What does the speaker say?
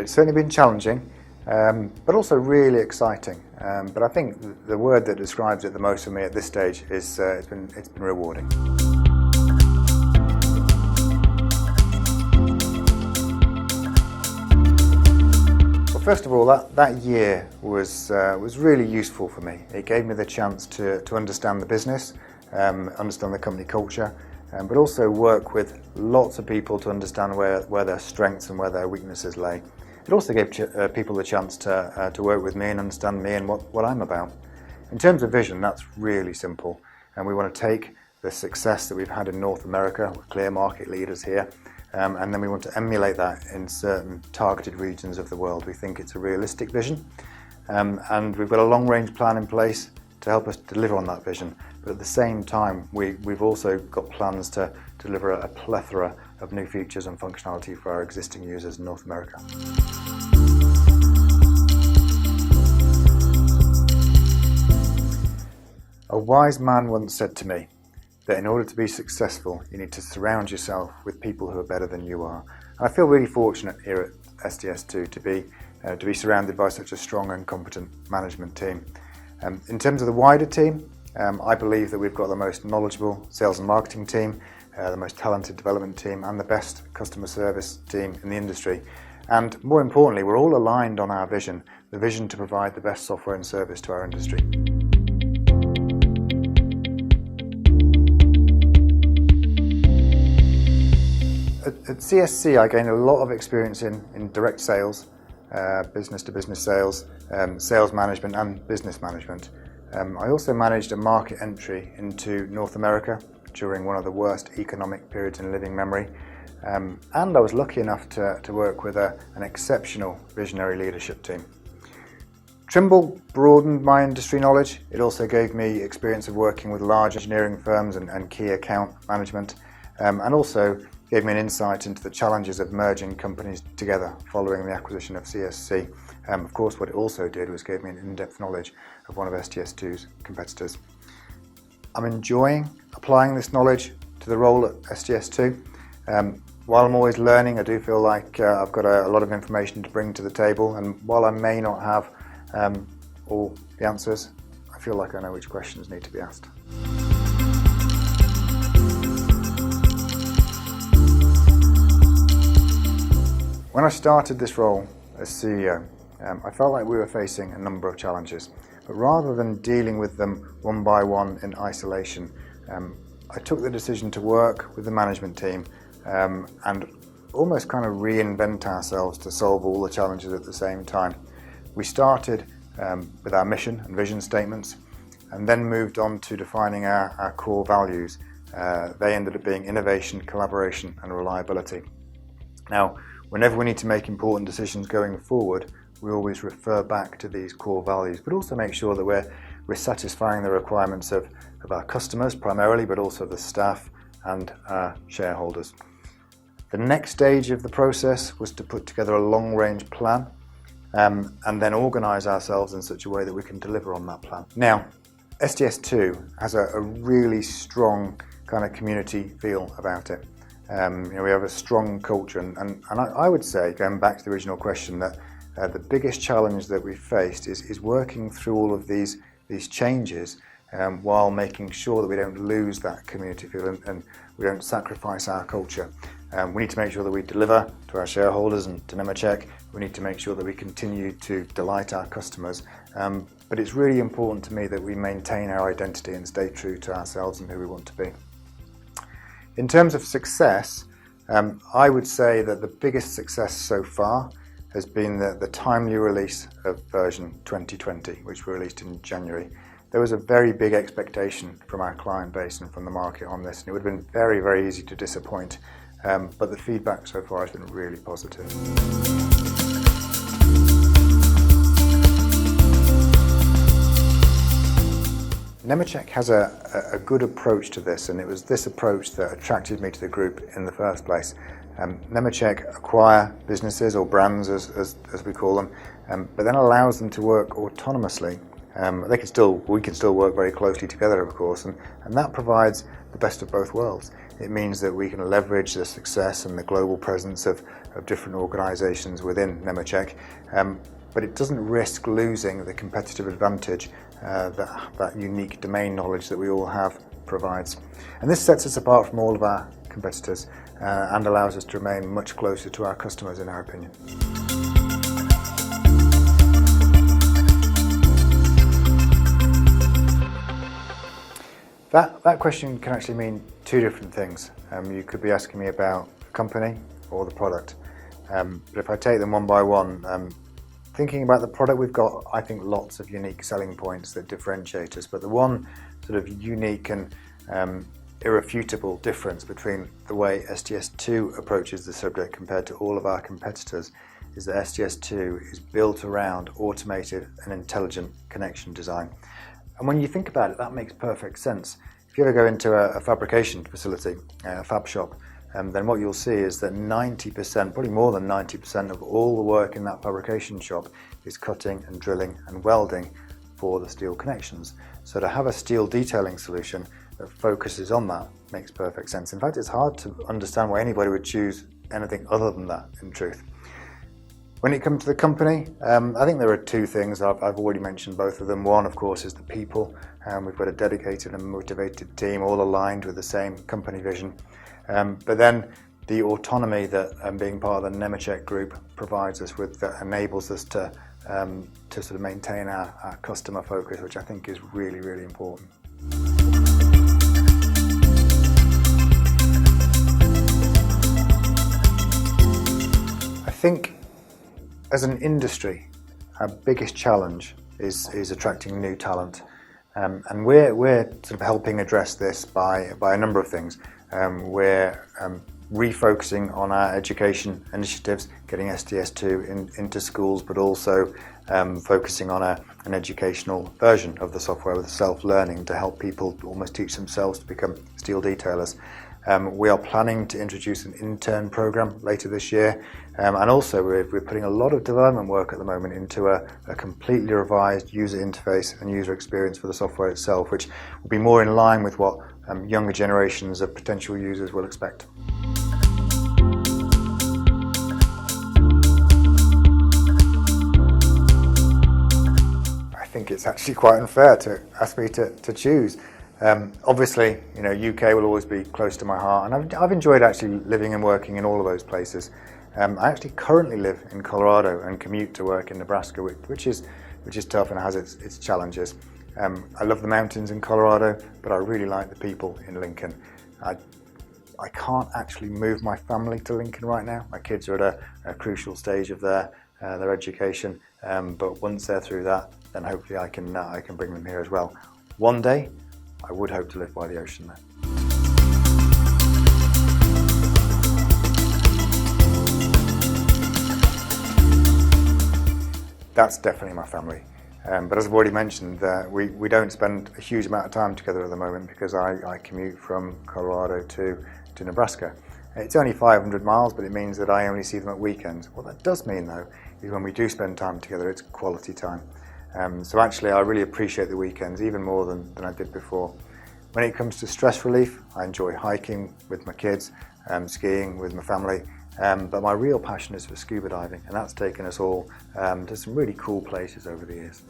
it's certainly been challenging, but also really exciting. But I think the word that describes it the most for me at this stage is it's been rewarding. Well, first of all, that year was really useful for me. It gave me the chance to understand the business, understand the company culture, but also work with lots of people to understand where their strengths and where their weaknesses lay. It also gave people the chance to work with me and understand me and what I'm about. In terms of vision, that's really simple, and we want to take the success that we've had in North America, we're clear market leaders here, and then we want to emulate that in certain targeted regions of the world. We think it's a realistic vision, and we've got a long-range plan in place to help us deliver on that vision. But at the same time, we've also got plans to deliver a plethora of new features and functionality for our existing users in North America. A wise man once said to me that in order to be successful, you need to surround yourself with people who are better than you are. And I feel really fortunate here at SDS2 to be surrounded by such a strong and competent management team. In terms of the wider team, I believe that we've got the most knowledgeable sales and marketing team, the most talented development team, and the best customer service team in the industry. And more importantly, we're all aligned on our vision, the vision to provide the best software and service to our industry. At CSC, I gained a lot of experience in direct sales, business-to-business sales, sales management and business management. I also managed a market entry into North America during one of the worst economic periods in living memory, and I was lucky enough to work with an exceptional visionary leadership team. Trimble broadened my industry knowledge. It also gave me experience of working with large engineering firms and key account management, and also gave me an insight into the challenges of merging companies together following the acquisition of CSC. Of course, what it also did was give me an in-depth knowledge of one of SDS2's competitors. I'm enjoying applying this knowledge to the role at SDS2. While I'm always learning, I do feel like I've got a lot of information to bring to the table, and while I may not have all the answers, I feel like I know which questions need to be asked. When I started this role as CEO, I felt like we were facing a number of challenges, but rather than dealing with them one by one in isolation, I took the decision to work with the management team and almost kind of reinvent ourselves to solve all the challenges at the same time. We started with our mission and vision statements, and then moved on to defining our core values. They ended up being innovation, collaboration and reliability. Now, whenever we need to make important decisions going forward, we always refer back to these core values, but also make sure that we're satisfying the requirements of our customers primarily, but also the staff and our shareholders. The next stage of the process was to put together a long-range plan and then organise ourselves in such a way that we can deliver on that plan. Now, SDS2 has a really strong kind of community feel about it. We have a strong culture, and I would say, going back to the original question, that the biggest challenge that we've faced is working through all of these changes while making sure that we don't lose that community feel and we don't sacrifice our culture. We need to make sure that we deliver to our shareholders and to Nemetschek. We need to make sure that we continue to delight our customers. But it's really important to me that we maintain our identity and stay true to ourselves and who we want to be. In terms of success, I would say that the biggest success so far has been the timely release of version 2020, which we released in January. There was a very big expectation from our client base and from the market on this, and it would have been very, very easy to disappoint, but the feedback so far has been really positive. Nemetschek has a good approach to this, and it was this approach that attracted me to the group in the first place. Nemetschek acquire businesses or brands, as we call them, but then allows them to work autonomously We can still work very closely together, of course, and that provides the best of both worlds. It means that we can leverage the success and the global presence of different organisations within Nemetschek, but it doesn't risk losing the competitive advantage that unique domain knowledge that we all have provides. And this sets us apart from all of our competitors and allows us to remain much closer to our customers, in our opinion. That question can actually mean two different things. You could be asking me about the company or the product. But if I take them one by one, thinking about the product, we've got, I think, lots of unique selling points that differentiate us. But the one sort of unique and irrefutable difference between the way SDS2 approaches the subject compared to all of our competitors is that SDS2 is built around automated and intelligent connection design. And when you think about it, that makes perfect sense. If you ever go into a fabrication facility, a fab shop, then what you'll see is that 90%, probably more than 90% of all the work in that fabrication shop is cutting and drilling and welding for the steel connections. So to have a steel detailing solution that focuses on that makes perfect sense. In fact, it's hard to understand why anybody would choose anything other than that, in truth. When it comes to the company, I think there are two things. I've already mentioned both of them. One, of course, is the people. We've got a dedicated and motivated team, all aligned with the same company vision. But then the autonomy that being part of the Nemetschek Group provides us with, that enables us to sort of maintain our customer focus, which I think is really, really important. I think as an industry, our biggest challenge is attracting new talent. And we're sort of helping address this by a number of things. We're refocusing on our education initiatives, getting SDS2 into schools, but also focusing on an educational version of the software with self-learning to help people almost teach themselves to become steel detailers. We are planning to introduce an intern program later this year, and also we're putting a lot of development work at the moment into a completely revised user interface and user experience for the software itself, which will be more in line with what younger generations of potential users will expect. I think it's actually quite unfair to ask me to choose. Obviously, UK will always be close to my heart, and I've enjoyed actually living and working in all of those places. I actually currently live in Colorado and commute to work in Nebraska, which is tough and has its challenges. I love the mountains in Colorado, but I really like the people in Lincoln. I can't actually move my family to Lincoln right now. My kids are at a crucial stage of their education, but once they're through that, then hopefully I can bring them here as well. One day, I would hope to live by the ocean there. That's definitely my family. But as I've already mentioned, we don't spend a huge amount of time together at the moment because I commute from Colorado to Nebraska. It's only 500 miles, but it means that I only see them at weekends. What that does mean, though, is when we do spend time together, it's quality time. So actually, I really appreciate the weekends even more than I did before. When it comes to stress relief, I enjoy hiking with my kids, skiing with my family, but my real passion is for scuba diving, and that's taken us all to some really cool places over the years.